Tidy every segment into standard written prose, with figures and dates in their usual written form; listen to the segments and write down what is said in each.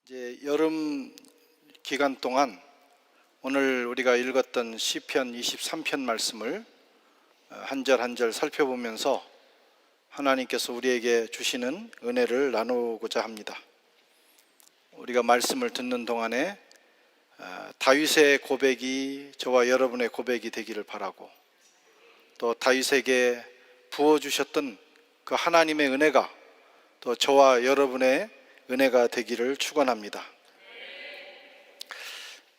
이제 여름 기간 동안 오늘 우리가 읽었던 시편 23편 말씀을 한 절 한 절 살펴보면서 하나님께서 우리에게 주시는 은혜를 나누고자 합니다. 우리가 말씀을 듣는 동안에 다윗의 고백이 저와 여러분의 고백이 되기를 바라고, 또 다윗에게 부어주셨던 그 하나님의 은혜가 또 저와 여러분의 은혜가 되기를 축원합니다.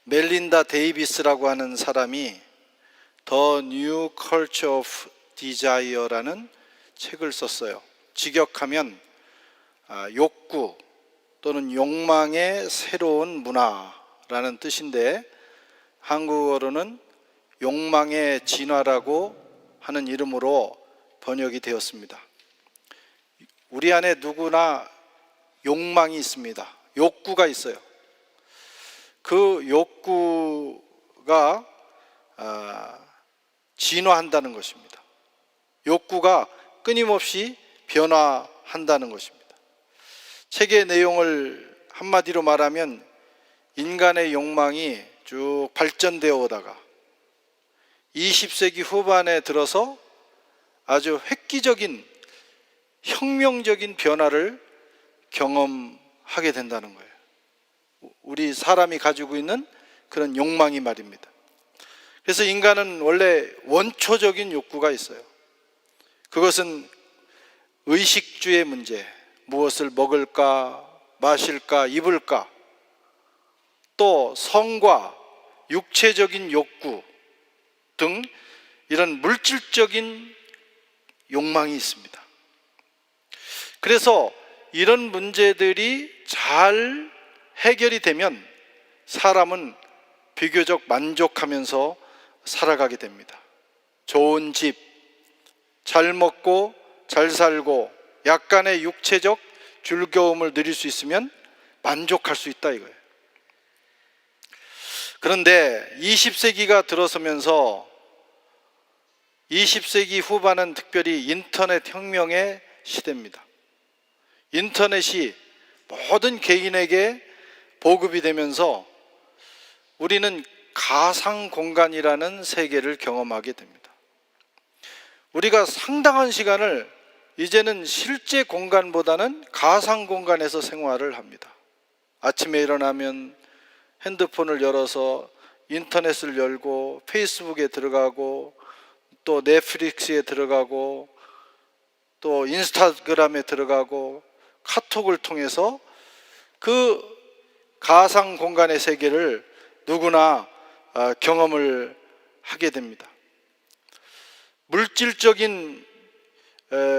멜린다 데이비스라고 하는 사람이 The New Culture of Desire라는 책을 썼어요. 직역하면 욕구 또는 욕망의 새로운 문화라는 뜻인데, 한국어로는 욕망의 진화라고 하는 이름으로 번역이 되었습니다. 우리 안에 누구나 욕망이 있습니다. 욕구가 있어요. 그 욕구가 진화한다는 것입니다. 욕구가 끊임없이 변화한다는 것입니다. 책의 내용을 한마디로 말하면 인간의 욕망이 쭉 발전되어 오다가 20세기 후반에 들어서 아주 획기적인 혁명적인 변화를 경험하게 된다는 거예요. 우리 사람이 가지고 있는 그런 욕망이 말입니다. 그래서 인간은 원래 원초적인 욕구가 있어요. 그것은 의식주의 문제, 무엇을 먹을까, 마실까, 입을까, 또 성과 육체적인 욕구 등 이런 물질적인 욕망이 있습니다. 그래서 이런 문제들이 잘 해결이 되면 사람은 비교적 만족하면서 살아가게 됩니다. 좋은 집, 잘 먹고 잘 살고 약간의 육체적 즐거움을 누릴 수 있으면 만족할 수 있다 이거예요. 그런데 20세기가 들어서면서 20세기 후반은 특별히 인터넷 혁명의 시대입니다. 인터넷이 모든 개인에게 보급이 되면서 우리는 가상 공간이라는 세계를 경험하게 됩니다. 우리가 상당한 시간을 이제는 실제 공간보다는 가상 공간에서 생활을 합니다. 아침에 일어나면 핸드폰을 열어서 인터넷을 열고 페이스북에 들어가고 또 넷플릭스에 들어가고 또 인스타그램에 들어가고 카톡을 통해서 그 가상 공간의 세계를 누구나 경험을 하게 됩니다.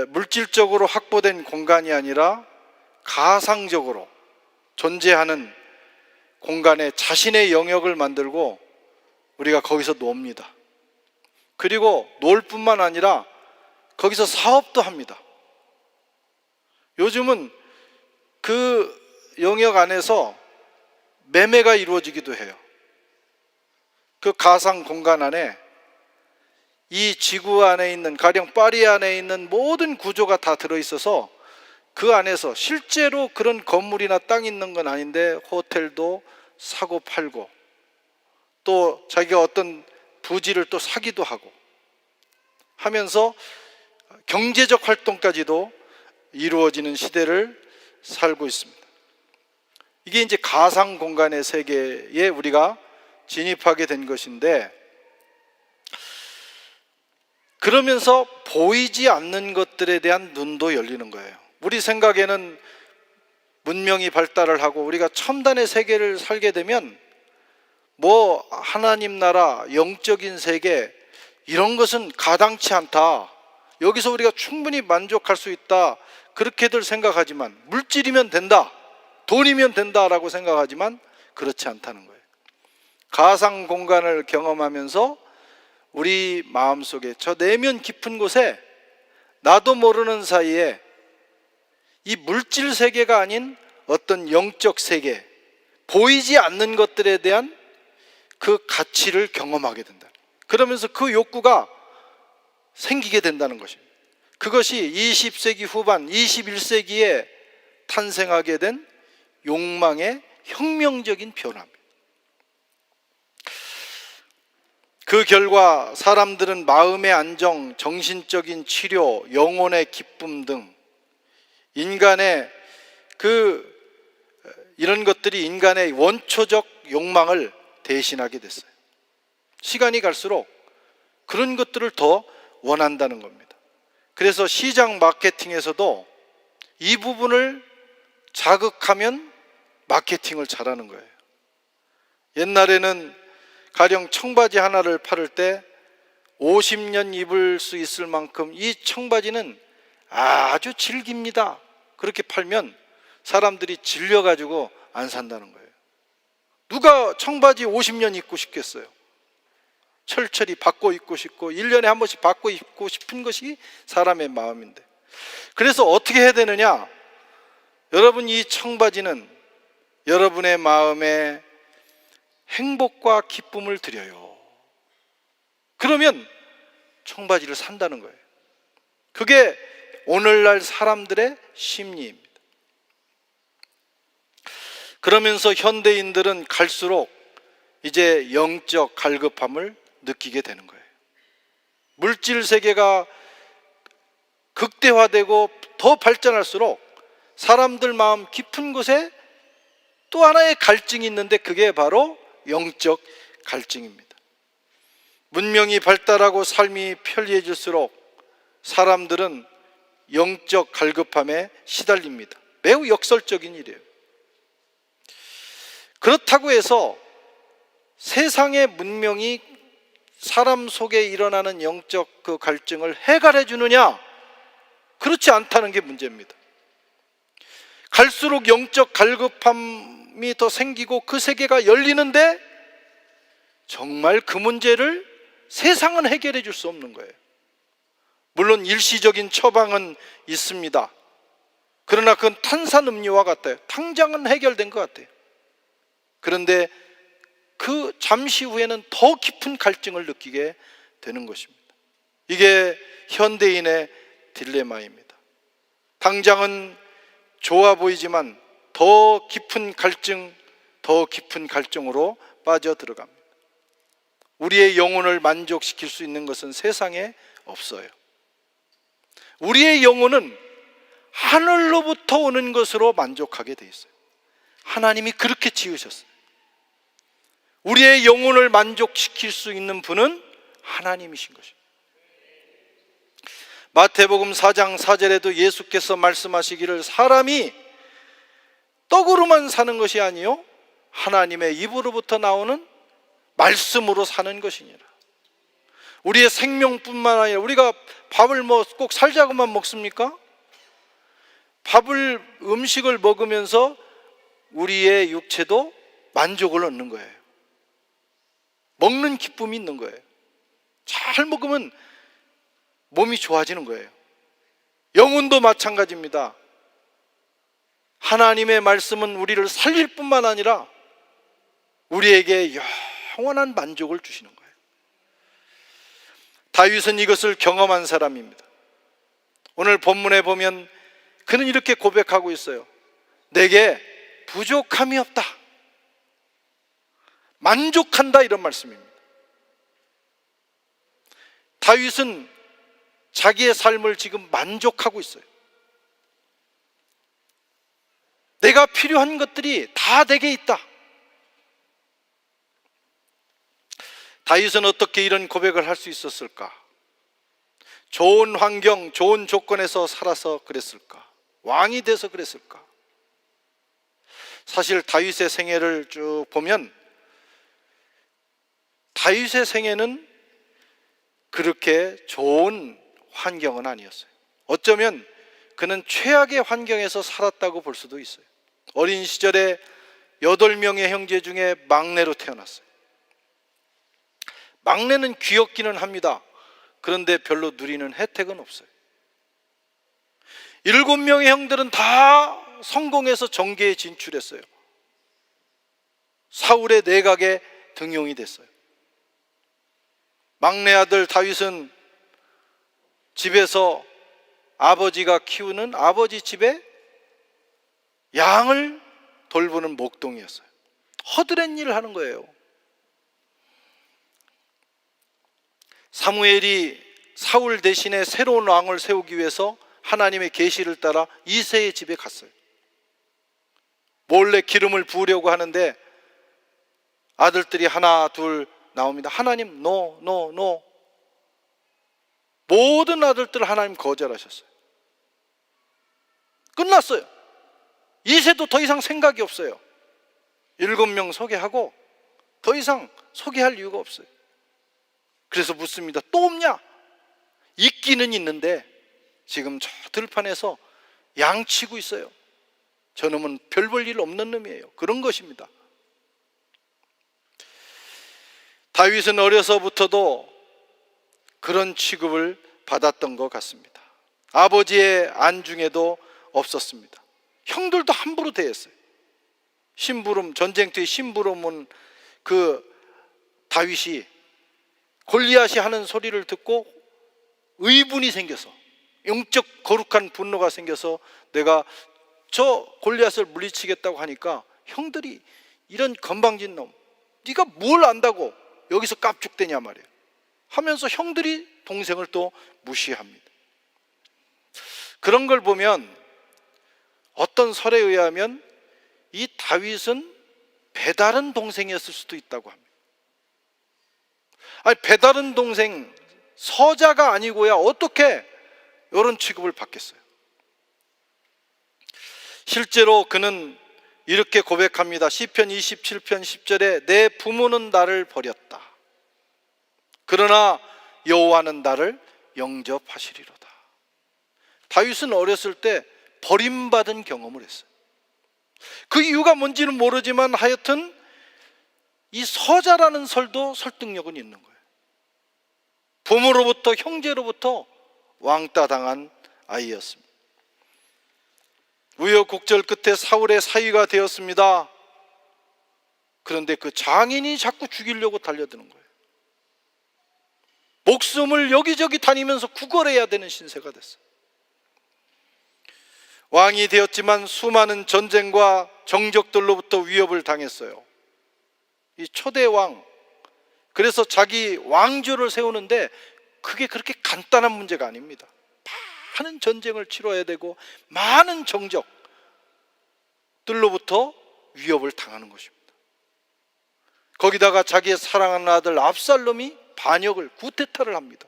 물질적으로 확보된 공간이 아니라 가상적으로 존재하는 공간에 자신의 영역을 만들고 우리가 거기서 놉니다. 그리고 놀 뿐만 아니라 거기서 사업도 합니다. 요즘은 그 영역 안에서 매매가 이루어지기도 해요. 그 가상 공간 안에 이 지구 안에 있는, 가령 파리 안에 있는 모든 구조가 다 들어있어서 그 안에서 실제로 그런 건물이나 땅이 있는 건 아닌데 호텔도 사고 팔고 또 자기가 어떤 부지를 또 사기도 하고 하면서 경제적 활동까지도 이루어지는 시대를 살고 있습니다. 이게 이제 가상 공간의 세계에 우리가 진입하게 된 것인데, 그러면서 보이지 않는 것들에 대한 눈도 열리는 거예요. 우리 생각에는 문명이 발달을 하고 우리가 첨단의 세계를 살게 되면 뭐 하나님 나라, 영적인 세계 이런 것은 가당치 않다, 여기서 우리가 충분히 만족할 수 있다, 그렇게들 생각하지만, 물질이면 된다, 돈이면 된다라고 생각하지만 그렇지 않다는 거예요. 가상 공간을 경험하면서 우리 마음속에 저 내면 깊은 곳에 나도 모르는 사이에 이 물질 세계가 아닌 어떤 영적 세계, 보이지 않는 것들에 대한 그 가치를 경험하게 된다. 그러면서 그 욕구가 생기게 된다는 것입니다. 그것이 20세기 후반, 21세기에 탄생하게 된 욕망의 혁명적인 변화입니다. 그 결과 사람들은 마음의 안정, 정신적인 치료, 영혼의 기쁨 등 인간의 이런 것들이 인간의 원초적 욕망을 대신하게 됐어요. 시간이 갈수록 그런 것들을 더 원한다는 겁니다. 그래서 시장 마케팅에서도 이 부분을 자극하면 마케팅을 잘하는 거예요. 옛날에는 가령 청바지 하나를 팔을 때 50년 입을 수 있을 만큼 이 청바지는 아주 질깁니다. 그렇게 팔면 사람들이 질려가지고 안 산다는 거예요. 누가 청바지 50년 입고 싶겠어요? 철철이 바꿔 입고 싶고 1년에 한 번씩 바꿔 입고 싶은 것이 사람의 마음인데, 그래서 어떻게 해야 되느냐? 여러분, 이 청바지는 여러분의 마음에 행복과 기쁨을 드려요. 그러면 청바지를 산다는 거예요. 그게 오늘날 사람들의 심리입니다. 그러면서 현대인들은 갈수록 이제 영적 갈급함을 느끼게 되는 거예요. 물질 세계가 극대화되고 더 발전할수록 사람들 마음 깊은 곳에 또 하나의 갈증이 있는데 그게 바로 영적 갈증입니다. 문명이 발달하고 삶이 편리해질수록 사람들은 영적 갈급함에 시달립니다. 매우 역설적인 일이에요. 그렇다고 해서 세상의 문명이 사람 속에 일어나는 영적 그 갈증을 해결해 주느냐? 그렇지 않다는 게 문제입니다. 갈수록 영적 갈급함이 더 생기고 그 세계가 열리는데 정말 그 문제를 세상은 해결해 줄 수 없는 거예요. 물론 일시적인 처방은 있습니다. 그러나 그건 탄산음료와 같아요. 당장은 해결된 것 같아요. 그런데 그 잠시 후에는 더 깊은 갈증을 느끼게 되는 것입니다. 이게 현대인의 딜레마입니다. 당장은 좋아 보이지만 더 깊은 갈증으로 빠져들어갑니다. 우리의 영혼을 만족시킬 수 있는 것은 세상에 없어요. 우리의 영혼은 하늘로부터 오는 것으로 만족하게 돼 있어요. 하나님이 그렇게 지으셨어요. 우리의 영혼을 만족시킬 수 있는 분은 하나님이신 것입니다. 마태복음 4장 4절에도 예수께서 말씀하시기를 사람이 떡으로만 사는 것이 아니요 하나님의 입으로부터 나오는 말씀으로 사는 것이니라. 우리의 생명뿐만 아니라 우리가 밥을 꼭 살자고만 먹습니까? 음식을 먹으면서 우리의 육체도 만족을 얻는 거예요. 먹는 기쁨이 있는 거예요. 잘 먹으면 몸이 좋아지는 거예요. 영혼도 마찬가지입니다. 하나님의 말씀은 우리를 살릴 뿐만 아니라 우리에게 영원한 만족을 주시는 거예요. 다윗은 이것을 경험한 사람입니다. 오늘 본문에 보면 그는 이렇게 고백하고 있어요. 내게 부족함이 없다. 만족한다, 이런 말씀입니다. 다윗은 자기의 삶을 지금 만족하고 있어요. 내가 필요한 것들이 다 내게 있다. 다윗은 어떻게 이런 고백을 할 수 있었을까? 좋은 환경, 좋은 조건에서 살아서 그랬을까? 왕이 돼서 그랬을까? 사실 다윗의 생애를 쭉 보면 다윗의 생애는 그렇게 좋은 환경은 아니었어요. 어쩌면 그는 최악의 환경에서 살았다고 볼 수도 있어요. 어린 시절에 8명의 형제 중에 막내로 태어났어요. 막내는 귀엽기는 합니다. 그런데 별로 누리는 혜택은 없어요. 7명의 형들은 다 성공해서 정계에 진출했어요. 사울의 내각에 등용이 됐어요. 막내 아들 다윗은 집에서 아버지가 키우는 아버지 집에 양을 돌보는 목동이었어요. 허드렛 일을 하는 거예요. 사무엘이 사울 대신에 새로운 왕을 세우기 위해서 하나님의 계시를 따라 이새의 집에 갔어요. 몰래 기름을 부으려고 하는데 아들들이 하나 둘 나옵니다. 하나님 노. 모든 아들들 하나님 거절하셨어요. 끝났어요. 이새도 더 이상 생각이 없어요. 7명 소개하고 더 이상 소개할 이유가 없어요. 그래서 묻습니다. 또 없냐? 있기는 있는데 지금 저 들판에서 양치고 있어요. 저놈은 별 볼 일 없는 놈이에요. 그런 것입니다. 다윗은 어려서부터도 그런 취급을 받았던 것 같습니다. 아버지의 안중에도 없었습니다. 형들도 함부로 대했어요. 심부름, 전쟁터에 심부름은 그 다윗이 골리앗이 하는 소리를 듣고 의분이 생겨서, 영적 거룩한 분노가 생겨서 내가 저 골리앗을 물리치겠다고 하니까 형들이 이런 건방진 놈, 네가 뭘 안다고 여기서 깝죽대냐 말이에요 하면서 형들이 동생을 또 무시합니다. 그런 걸 보면 어떤 설에 의하면 이 다윗은 배다른 동생이었을 수도 있다고 합니다. 아니, 배다른 동생, 서자가 아니고야 어떻게 이런 취급을 받겠어요? 실제로 그는 이렇게 고백합니다. 시편 27편 10절에 내 부모는 나를 버렸다. 그러나 여호와는 나를 영접하시리로다. 다윗은 어렸을 때 버림받은 경험을 했어요. 그 이유가 뭔지는 모르지만 하여튼 이 서자라는 설도 설득력은 있는 거예요. 부모로부터, 형제로부터 왕따 당한 아이였습니다. 우여곡절 끝에 사울의 사위가 되었습니다. 그런데 그 장인이 자꾸 죽이려고 달려드는 거예요. 목숨을 여기저기 다니면서 구걸해야 되는 신세가 됐어요. 왕이 되었지만 수많은 전쟁과 정적들로부터 위협을 당했어요. 이 초대왕, 그래서 자기 왕조를 세우는데 그게 그렇게 간단한 문제가 아닙니다. 많은 전쟁을 치러야 되고 많은 정적들로부터 위협을 당하는 것입니다. 거기다가 자기의 사랑하는 아들 압살롬이 반역을, 구테타를 합니다.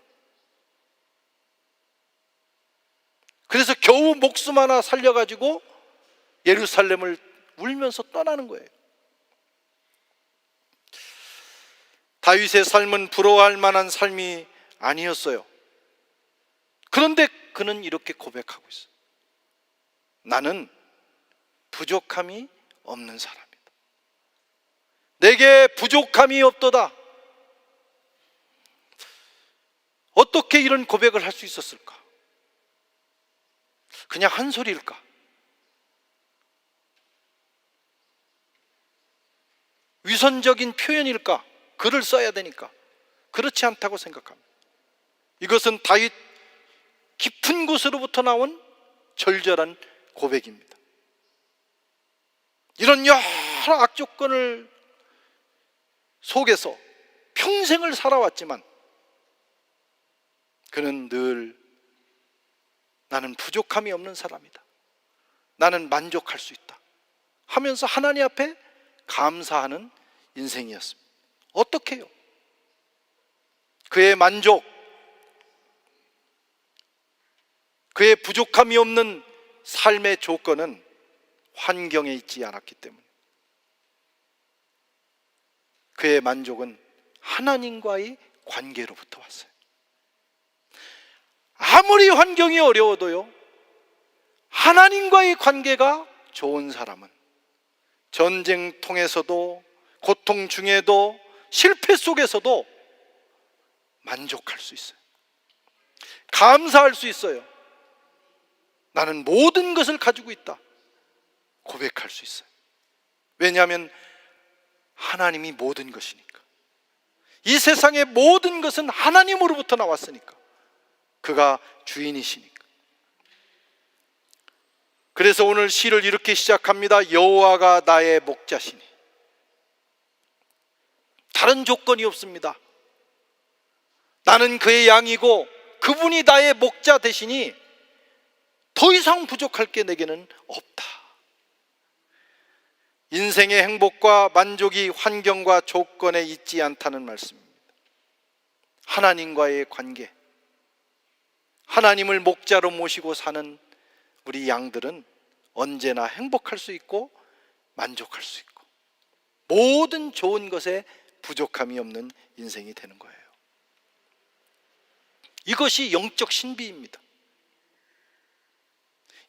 그래서 겨우 목숨 하나 살려가지고 예루살렘을 울면서 떠나는 거예요. 다윗의 삶은 부러워할 만한 삶이 아니었어요. 그런데 그는 이렇게 고백하고 있어요. 나는 부족함이 없는 사람이다. 내게 부족함이 없도다. 어떻게 이런 고백을 할 수 있었을까? 그냥 한 소리일까? 위선적인 표현일까? 글을 써야 되니까. 그렇지 않다고 생각합니다. 이것은 다윗 깊은 곳으로부터 나온 절절한 고백입니다. 이런 여러 악조건을 속에서 평생을 살아왔지만 그는 늘 나는 부족함이 없는 사람이다. 나는 만족할 수 있다 하면서 하나님 앞에 감사하는 인생이었습니다. 어떻게 해요? 그의 만족, 그의 부족함이 없는 삶의 조건은 환경에 있지 않았기 때문에 그의 만족은 하나님과의 관계로부터 왔어요. 아무리 환경이 어려워도요, 하나님과의 관계가 좋은 사람은 전쟁통에서도, 고통 중에도, 실패 속에서도 만족할 수 있어요. 감사할 수 있어요. 나는 모든 것을 가지고 있다 고백할 수 있어요. 왜냐하면 하나님이 모든 것이니까. 이 세상의 모든 것은 하나님으로부터 나왔으니까. 그가 주인이시니까. 그래서 오늘 시를 이렇게 시작합니다. 여호와가 나의 목자시니. 다른 조건이 없습니다. 나는 그의 양이고 그분이 나의 목자 되시니 더 이상 부족할 게 내게는 없다. 인생의 행복과 만족이 환경과 조건에 있지 않다는 말씀입니다. 하나님과의 관계, 하나님을 목자로 모시고 사는 우리 양들은 언제나 행복할 수 있고 만족할 수 있고 모든 좋은 것에 부족함이 없는 인생이 되는 거예요. 이것이 영적 신비입니다.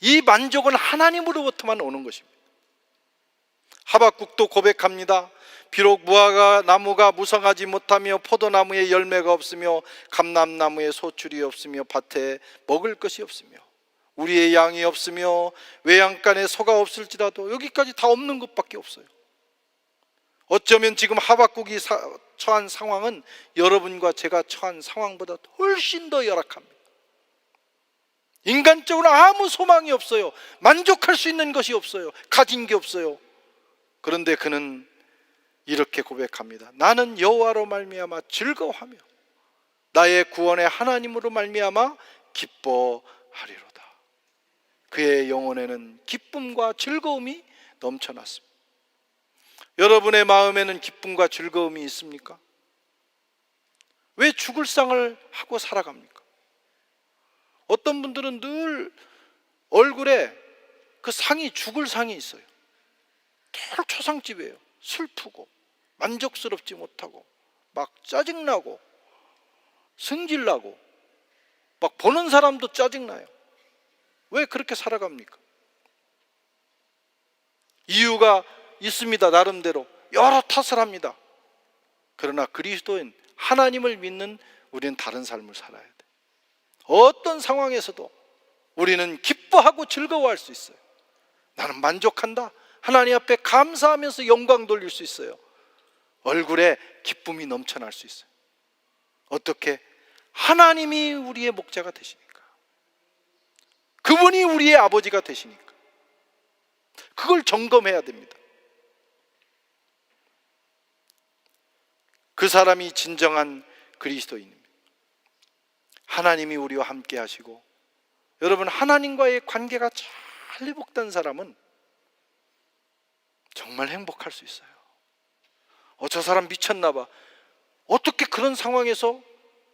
이 만족은 하나님으로부터만 오는 것입니다. 하박국도 고백합니다. 비록 무화과 나무가 무성하지 못하며 포도나무에 열매가 없으며 감람나무에 소출이 없으며 밭에 먹을 것이 없으며 우리의 양이 없으며 외양간에 소가 없을지라도, 여기까지 다 없는 것밖에 없어요. 어쩌면 지금 하박국이 처한 상황은 여러분과 제가 처한 상황보다 훨씬 더 열악합니다. 인간적으로 아무 소망이 없어요. 만족할 수 있는 것이 없어요. 가진 게 없어요. 그런데 그는 이렇게 고백합니다. 나는 여호와로 말미암아 즐거워하며 나의 구원의 하나님으로 말미암아 기뻐하리로다. 그의 영혼에는 기쁨과 즐거움이 넘쳐났습니다. 여러분의 마음에는 기쁨과 즐거움이 있습니까? 왜 죽을 상을 하고 살아갑니까? 어떤 분들은 늘 얼굴에 그 상이 죽을 상이 있어요. 늘 초상집이에요. 슬프고 만족스럽지 못하고 막 짜증나고 승질나고 막 보는 사람도 짜증나요. 왜 그렇게 살아갑니까? 이유가 있습니다. 나름대로 여러 탓을 합니다. 그러나 그리스도인 하나님을 믿는 우리는 다른 삶을 살아야 돼. 어떤 상황에서도 우리는 기뻐하고 즐거워할 수 있어요. 나는 만족한다. 하나님 앞에 감사하면서 영광 돌릴 수 있어요. 얼굴에 기쁨이 넘쳐날 수 있어요. 어떻게? 하나님이 우리의 목자가 되시니까, 그분이 우리의 아버지가 되시니까. 그걸 점검해야 됩니다. 그 사람이 진정한 그리스도인입니다. 하나님이 우리와 함께 하시고, 여러분, 하나님과의 관계가 잘 회복된 사람은 정말 행복할 수 있어요. 저 사람 미쳤나 봐. 어떻게 그런 상황에서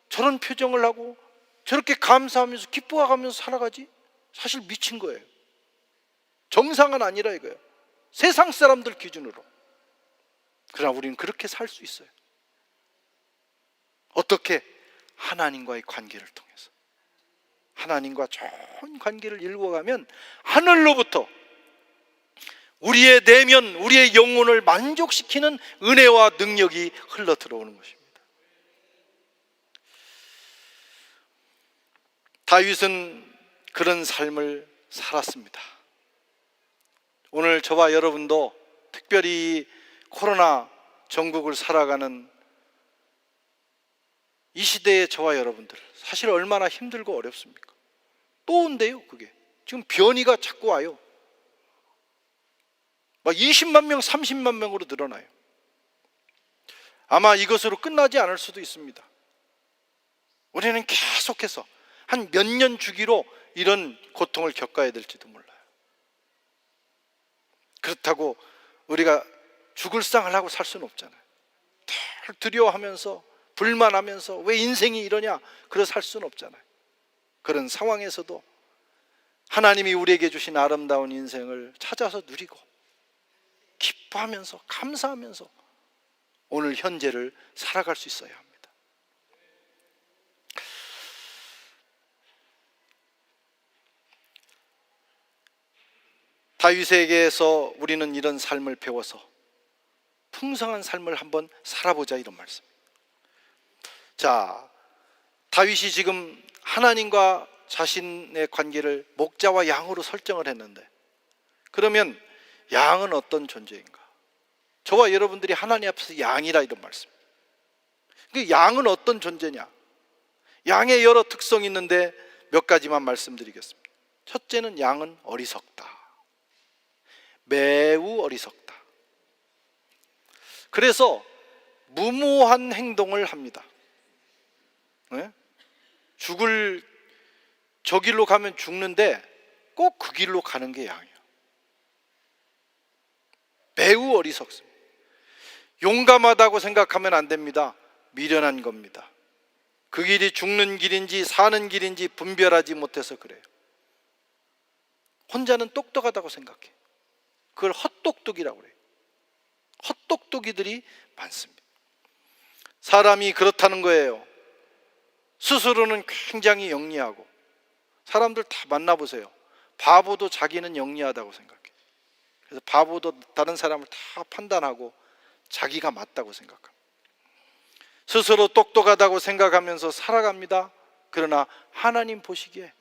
저런 표정을 하고 저렇게 감사하면서 기뻐하면서 살아가지? 사실 미친 거예요. 정상은 아니라 이거예요. 세상 사람들 기준으로. 그러나 우리는 그렇게 살 수 있어요. 어떻게? 하나님과의 관계를 통해서. 하나님과 좋은 관계를 이루어가면 하늘로부터 우리의 내면, 우리의 영혼을 만족시키는 은혜와 능력이 흘러 들어오는 것입니다. 다윗은 그런 삶을 살았습니다. 오늘 저와 여러분도 특별히 코로나 전국을 살아가는 이 시대의 저와 여러분들, 사실 얼마나 힘들고 어렵습니까? 또 온대요. 그게 지금 변이가 자꾸 와요. 막 20만 명, 30만 명으로 늘어나요. 아마 이것으로 끝나지 않을 수도 있습니다. 우리는 계속해서 한 몇 년 주기로 이런 고통을 겪어야 될지도 몰라요. 그렇다고 우리가 죽을 상을 하고 살 수는 없잖아요. 늘 두려워하면서 불만하면서 왜 인생이 이러냐, 그래 살 수는 없잖아요. 그런 상황에서도 하나님이 우리에게 주신 아름다운 인생을 찾아서 누리고 기뻐하면서 감사하면서 오늘 현재를 살아갈 수 있어야 합니다. 다윗에게서 우리는 이런 삶을 배워서 풍성한 삶을 한번 살아보자, 이런 말씀. 자, 다윗이 지금 하나님과 자신의 관계를 목자와 양으로 설정을 했는데, 그러면 양은 어떤 존재인가? 저와 여러분들이 하나님 앞에서 양이라 이런 말씀. 그 양은 어떤 존재냐? 양의 여러 특성이 있는데 몇 가지만 말씀드리겠습니다. 첫째는 양은 어리석다. 매우 어리석다. 그래서 무모한 행동을 합니다. 네? 저 길로 가면 죽는데 꼭 그 길로 가는 게 양이에요. 매우 어리석습니다. 용감하다고 생각하면 안 됩니다. 미련한 겁니다. 그 길이 죽는 길인지 사는 길인지 분별하지 못해서 그래요. 혼자는 똑똑하다고 생각해. 그걸 헛똑똑이라고 그래요. 헛똑똑이들이 많습니다. 사람이 그렇다는 거예요. 스스로는 굉장히 영리하고, 사람들 다 만나보세요. 바보도 자기는 영리하다고 생각해. 그래서 바보도 다른 사람을 다 판단하고 자기가 맞다고 생각합니다. 스스로 똑똑하다고 생각하면서 살아갑니다. 그러나 하나님 보시기에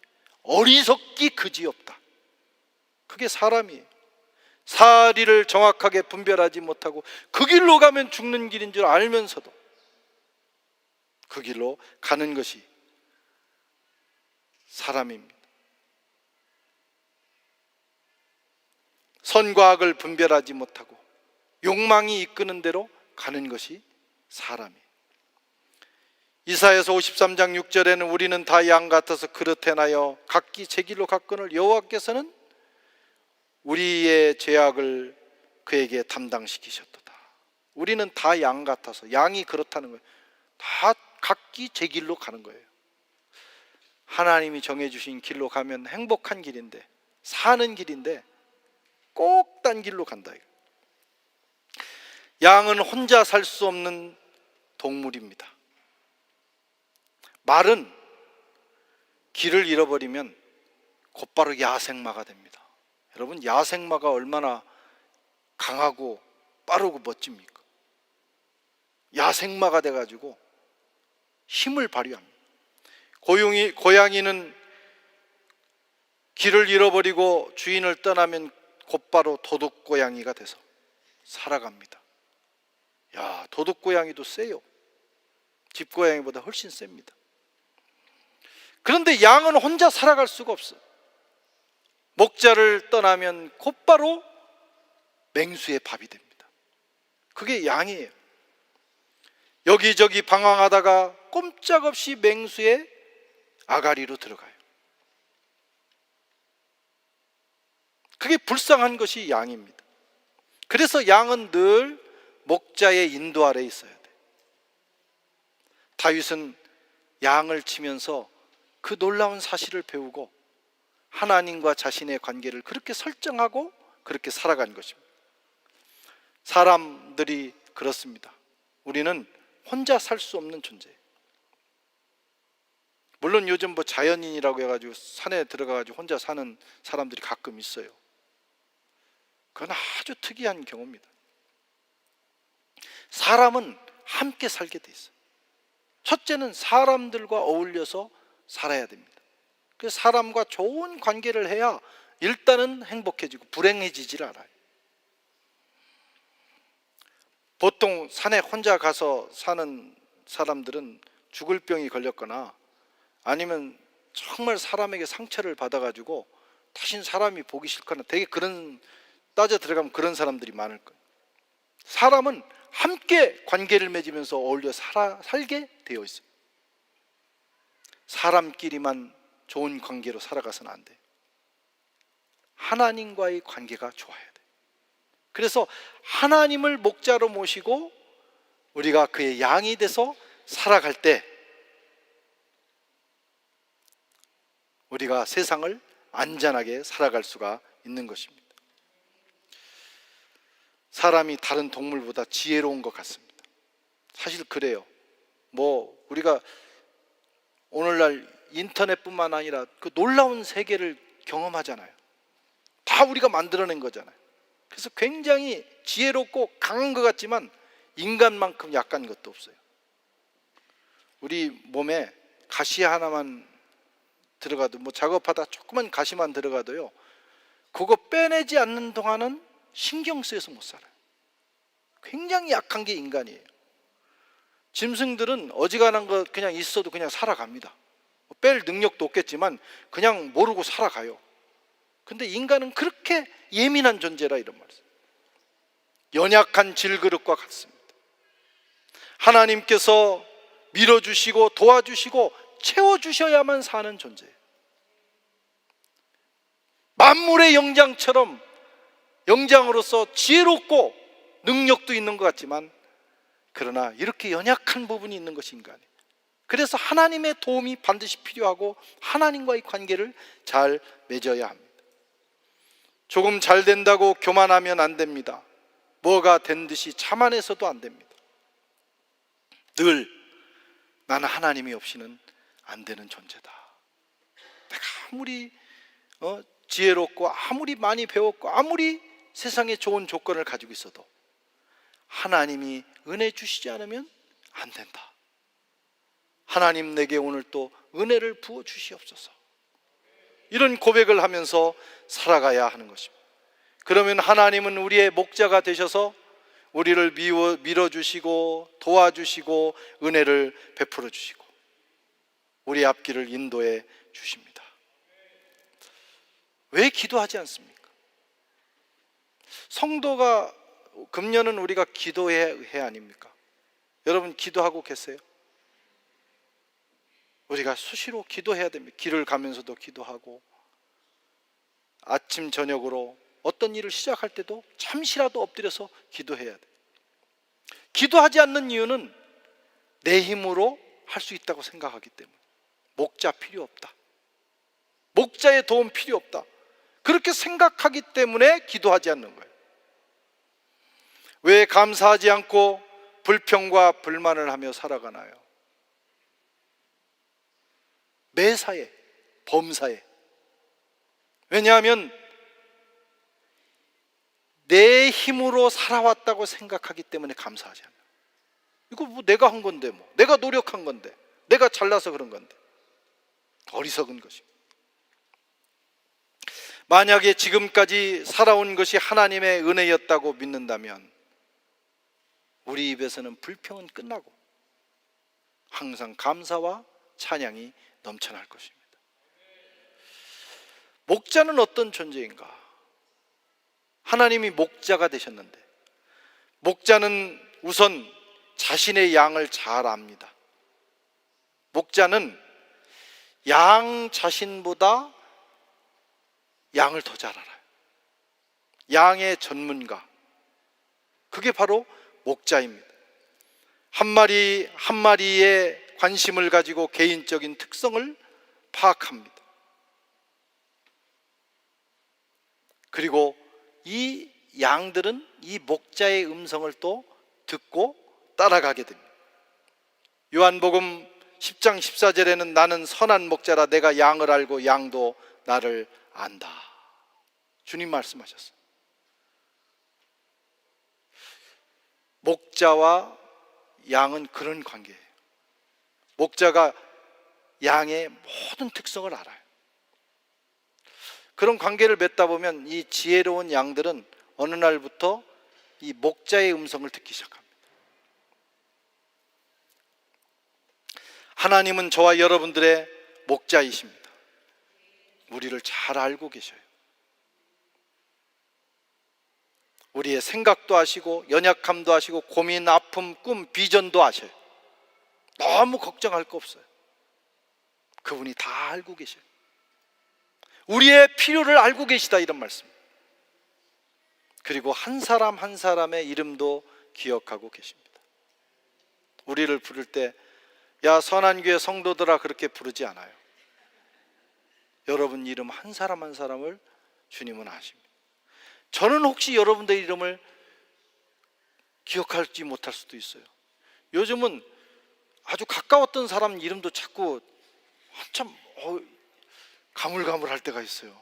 어리석기 그지없다. 그게 사람이에요. 사리를 정확하게 분별하지 못하고 그 길로 가면 죽는 길인 줄 알면서도 그 길로 가는 것이 사람입니다. 선과 악을 분별하지 못하고 욕망이 이끄는 대로 가는 것이 사람이에요. 이사야서 53장 6절에는 우리는 다 양 같아서 그릇 행하여 각기 제 길로 갔거늘 여호와께서는 우리의 죄악을 그에게 담당시키셨도다. 우리는 다 양 같아서, 양이 그렇다는 거예요. 다 각기 제 길로 가는 거예요. 하나님이 정해주신 길로 가면 행복한 길인데, 사는 길인데 꼭 딴 길로 간다. 양은 혼자 살 수 없는 동물입니다. 말은 길을 잃어버리면 곧바로 야생마가 됩니다. 여러분, 야생마가 얼마나 강하고 빠르고 멋집니까? 야생마가 돼가지고 힘을 발휘합니다. 고양이는 길을 잃어버리고 주인을 떠나면 곧바로 도둑고양이가 돼서 살아갑니다. 야, 도둑고양이도 세요. 집고양이보다 훨씬 셉니다. 그런데 양은 혼자 살아갈 수가 없어요. 목자를 떠나면 곧바로 맹수의 밥이 됩니다. 그게 양이에요. 여기저기 방황하다가 꼼짝없이 맹수의 아가리로 들어가요. 그게 불쌍한 것이 양입니다. 그래서 양은 늘 목자의 인도 아래에 있어야 돼. 다윗은 양을 치면서 그 놀라운 사실을 배우고 하나님과 자신의 관계를 그렇게 설정하고 그렇게 살아간 것입니다. 사람들이 그렇습니다. 우리는 혼자 살 수 없는 존재예요. 물론 요즘 뭐 자연인이라고 해가지고 산에 들어가가지고 혼자 사는 사람들이 가끔 있어요. 그건 아주 특이한 경우입니다. 사람은 함께 살게 돼 있어요. 첫째는 사람들과 어울려서 살아야 됩니다. 그래서 사람과 좋은 관계를 해야 일단은 행복해지고 불행해지질 않아요. 보통 산에 혼자 가서 사는 사람들은 죽을 병이 걸렸거나 아니면 정말 사람에게 상처를 받아가지고 다신 사람이 보기 싫거나 되게 그런, 따져 들어가면 그런 사람들이 많을 거예요. 사람은 함께 관계를 맺으면서 어울려 살게 되어 있어요. 사람끼리만 좋은 관계로 살아가서는 안 돼요. 하나님과의 관계가 좋아야 돼요. 그래서 하나님을 목자로 모시고 우리가 그의 양이 돼서 살아갈 때 우리가 세상을 안전하게 살아갈 수가 있는 것입니다. 사람이 다른 동물보다 지혜로운 것 같습니다. 사실 그래요. 뭐 우리가 오늘날 인터넷뿐만 아니라 그 놀라운 세계를 경험하잖아요. 다 우리가 만들어낸 거잖아요. 그래서 굉장히 지혜롭고 강한 것 같지만 인간만큼 약한 것도 없어요. 우리 몸에 가시 하나만 들어가도, 뭐 작업하다 조그만 가시만 들어가도요, 그거 빼내지 않는 동안은 신경 쓰여서 못 살아요. 굉장히 약한 게 인간이에요. 짐승들은 어지간한 거 그냥 있어도 그냥 살아갑니다. 뺄 능력도 없겠지만 그냥 모르고 살아가요. 근데 인간은 그렇게 예민한 존재라 이런 말이에요. 연약한 질그릇과 같습니다. 하나님께서 밀어주시고 도와주시고 채워주셔야만 사는 존재예요. 만물의 영장처럼 영장으로서 지혜롭고 능력도 있는 것 같지만, 그러나 이렇게 연약한 부분이 있는 것이 인간이에요. 그래서 하나님의 도움이 반드시 필요하고 하나님과의 관계를 잘 맺어야 합니다. 조금 잘 된다고 교만하면 안 됩니다. 뭐가 된 듯이 자만해서도 안 됩니다. 늘 나는 하나님이 없이는 안 되는 존재다. 내가 아무리 지혜롭고 아무리 많이 배웠고 아무리 세상에 좋은 조건을 가지고 있어도 하나님이 은혜 주시지 않으면 안 된다. 하나님 내게 오늘 또 은혜를 부어 주시옵소서. 이런 고백을 하면서 살아가야 하는 것입니다. 그러면 하나님은 우리의 목자가 되셔서 우리를 밀어주시고 도와주시고 은혜를 베풀어 주시고 우리의 앞길을 인도해 주십니다. 왜 기도하지 않습니까? 성도가, 금년은 우리가 기도의 해 아닙니까? 여러분 기도하고 계세요? 우리가 수시로 기도해야 됩니다. 길을 가면서도 기도하고, 아침 저녁으로 어떤 일을 시작할 때도 잠시라도 엎드려서 기도해야 돼. 기도하지 않는 이유는 내 힘으로 할 수 있다고 생각하기 때문에. 목자 필요 없다, 목자의 도움 필요 없다, 그렇게 생각하기 때문에 기도하지 않는 거예요. 왜 감사하지 않고 불평과 불만을 하며 살아가나요? 매사에, 범사에. 왜냐하면 내 힘으로 살아왔다고 생각하기 때문에 감사하지 않아요. 이거 뭐 내가 한 건데, 뭐 내가 노력한 건데, 내가 잘나서 그런 건데. 어리석은 것입니다. 만약에 지금까지 살아온 것이 하나님의 은혜였다고 믿는다면 우리 입에서는 불평은 끝나고 항상 감사와 찬양이 넘쳐날 것입니다. 목자는 어떤 존재인가? 하나님이 목자가 되셨는데, 목자는 우선 자신의 양을 잘 압니다. 목자는 양 자신보다 양을 더 잘 알아요. 양의 전문가, 그게 바로 목자입니다. 한 마리 한 마리의 관심을 가지고 개인적인 특성을 파악합니다. 그리고 이 양들은 이 목자의 음성을 또 듣고 따라가게 됩니다. 요한복음 10장 14절에는 나는 선한 목자라 내가 양을 알고 양도 나를 안다, 주님 말씀하셨어요. 목자와 양은 그런 관계예요. 목자가 양의 모든 특성을 알아요. 그런 관계를 맺다 보면 이 지혜로운 양들은 어느 날부터 이 목자의 음성을 듣기 시작합니다. 하나님은 저와 여러분들의 목자이십니다. 우리를 잘 알고 계셔요. 우리의 생각도 아시고 연약함도 아시고 고민, 아픔, 꿈, 비전도 아셔요. 너무 걱정할 거 없어요. 그분이 다 알고 계셔요. 우리의 필요를 알고 계시다, 이런 말씀. 그리고 한 사람 한 사람의 이름도 기억하고 계십니다. 우리를 부를 때 야 선한 교회 성도들아 그렇게 부르지 않아요. 여러분 이름 한 사람 한 사람을 주님은 아십니다. 저는 혹시 여러분들 이름을 기억할지 못할 수도 있어요. 요즘은 아주 가까웠던 사람 이름도 자꾸 한참 가물가물할 때가 있어요.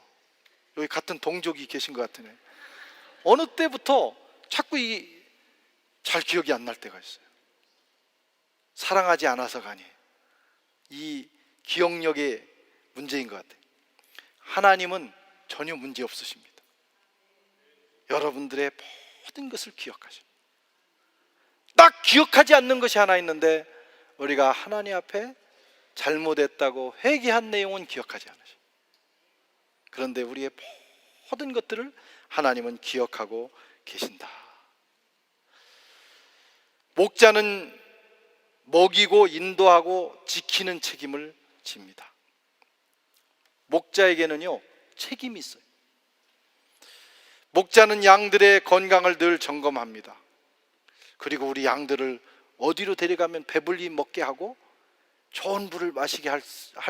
여기 같은 동족이 계신 것 같으네. 어느 때부터 자꾸 잘 기억이 안 날 때가 있어요. 사랑하지 않아서가 아니에요. 이 기억력의 문제인 것 같아요. 하나님은 전혀 문제 없으십니다. 여러분들의 모든 것을 기억하십니다. 딱 기억하지 않는 것이 하나 있는데 우리가 하나님 앞에 잘못했다고 회개한 내용은 기억하지 않으십니다. 그런데 우리의 모든 것들을 하나님은 기억하고 계신다. 목자는 먹이고 인도하고 지키는 책임을 집니다. 목자에게는요, 책임이 있어요. 목자는 양들의 건강을 늘 점검합니다. 그리고 우리 양들을 어디로 데려가면 배불리 먹게 하고 좋은 물을 마시게 할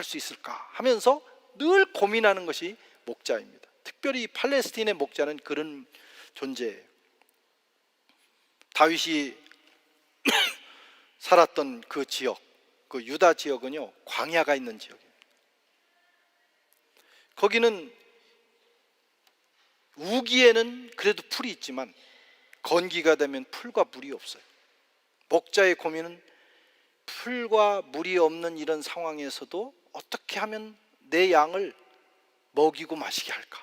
수 있을까 하면서 늘 고민하는 것이 목자입니다. 특별히 팔레스틴의 목자는 그런 존재예요. 다윗이 살았던 그 지역, 그 유다 지역은요, 광야가 있는 지역이에요. 거기는 우기에는 그래도 풀이 있지만 건기가 되면 풀과 물이 없어요. 목자의 고민은 풀과 물이 없는 이런 상황에서도 어떻게 하면 내 양을 먹이고 마시게 할까?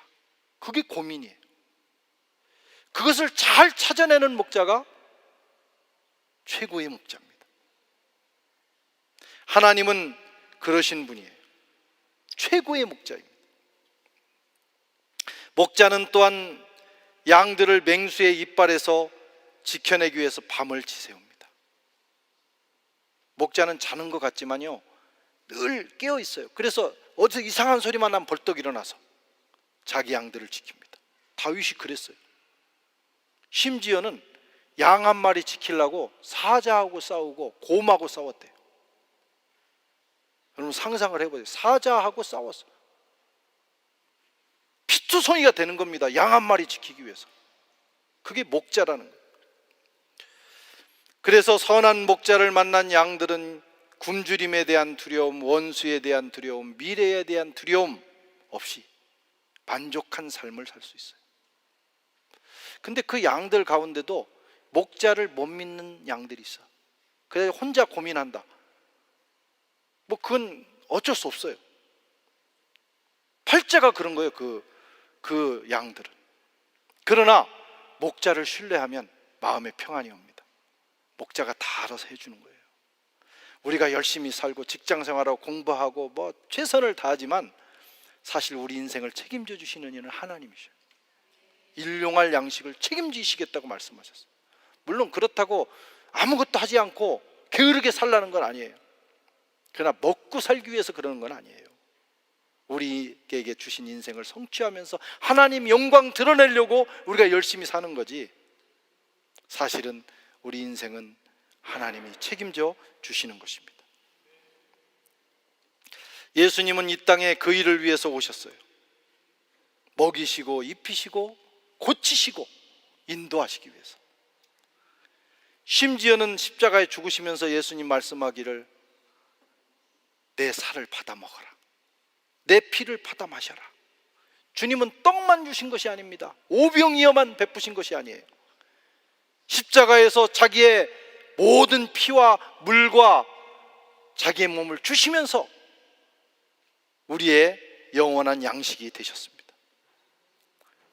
그게 고민이에요. 그것을 잘 찾아내는 목자가 최고의 목자입니다. 하나님은 그러신 분이에요. 최고의 목자입니다. 목자는 또한 양들을 맹수의 이빨에서 지켜내기 위해서 밤을 지새웁니다. 목자는 자는 것 같지만요, 늘 깨어 있어요. 그래서 어디서 이상한 소리만 나면 벌떡 일어나서 자기 양들을 지킵니다. 다윗이 그랬어요. 심지어는 양 한 마리 지키려고 사자하고 싸우고 곰하고 싸웠대요. 여러분 상상을 해보세요. 사자하고 싸웠어요. 피투성이가 되는 겁니다. 양 한 마리 지키기 위해서. 그게 목자라는 거예요. 그래서 선한 목자를 만난 양들은 굶주림에 대한 두려움, 원수에 대한 두려움, 미래에 대한 두려움 없이 만족한 삶을 살 수 있어요. 근데 그 양들 가운데도 목자를 못 믿는 양들이 있어. 그래서 혼자 고민한다. 뭐 그건 어쩔 수 없어요. 팔자가 그런 거예요. 그 양들은. 그러나 목자를 신뢰하면 마음에 평안이 옵니다. 목자가 다 알아서 해주는 거예요. 우리가 열심히 살고 직장 생활하고 공부하고 뭐 최선을 다하지만 사실 우리 인생을 책임져 주시는 이는 하나님이셔요. 일용할 양식을 책임지시겠다고 말씀하셨어요. 물론 그렇다고 아무것도 하지 않고 게으르게 살라는 건 아니에요. 그러나 먹고 살기 위해서 그러는 건 아니에요. 우리에게 주신 인생을 성취하면서 하나님 영광 드러내려고 우리가 열심히 사는 거지, 사실은 우리 인생은 하나님이 책임져 주시는 것입니다. 예수님은 이 땅에 그 일을 위해서 오셨어요. 먹이시고 입히시고 고치시고 인도하시기 위해서. 심지어는 십자가에 죽으시면서 예수님 말씀하기를 내 살을 받아 먹어라, 내 피를 받아 마셔라. 주님은 떡만 주신 것이 아닙니다. 오병이어만 베푸신 것이 아니에요. 십자가에서 자기의 모든 피와 물과 자기의 몸을 주시면서 우리의 영원한 양식이 되셨습니다.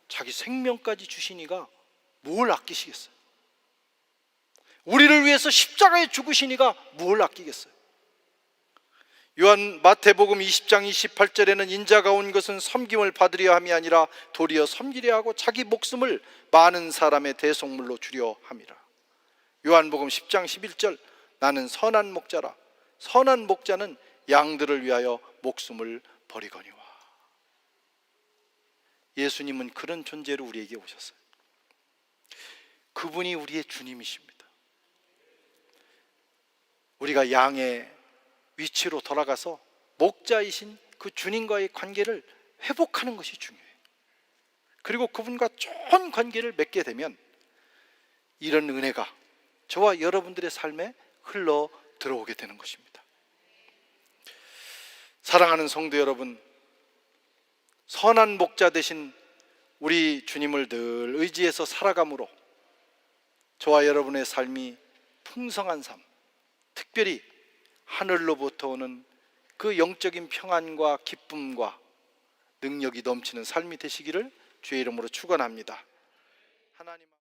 자기 생명까지 주시니가 뭘 아끼시겠어요? 우리를 위해서 십자가에 죽으시니가 뭘 아끼겠어요? 마태복음 20장 28절에는 인자가 온 것은 섬김을 받으려 함이 아니라 도리어 섬기려 하고 자기 목숨을 많은 사람의 대속물로 주려 함이라. 요한복음 10장 11절 나는 선한 목자라. 선한 목자는 양들을 위하여 목숨을 버리거니와. 예수님은 그런 존재로 우리에게 오셨어요. 그분이 우리의 주님이십니다. 우리가 양의 위치로 돌아가서 목자이신 그 주님과의 관계를 회복하는 것이 중요해요. 그리고 그분과 좋은 관계를 맺게 되면 이런 은혜가 저와 여러분들의 삶에 흘러 들어오게 되는 것입니다. 사랑하는 성도 여러분, 선한 목자 되신 우리 주님을 늘 의지해서 살아감으로 저와 여러분의 삶이 풍성한 삶, 특별히 하늘로부터 오는 그 영적인 평안과 기쁨과 능력이 넘치는 삶이 되시기를 주의 이름으로 축원합니다. 하나님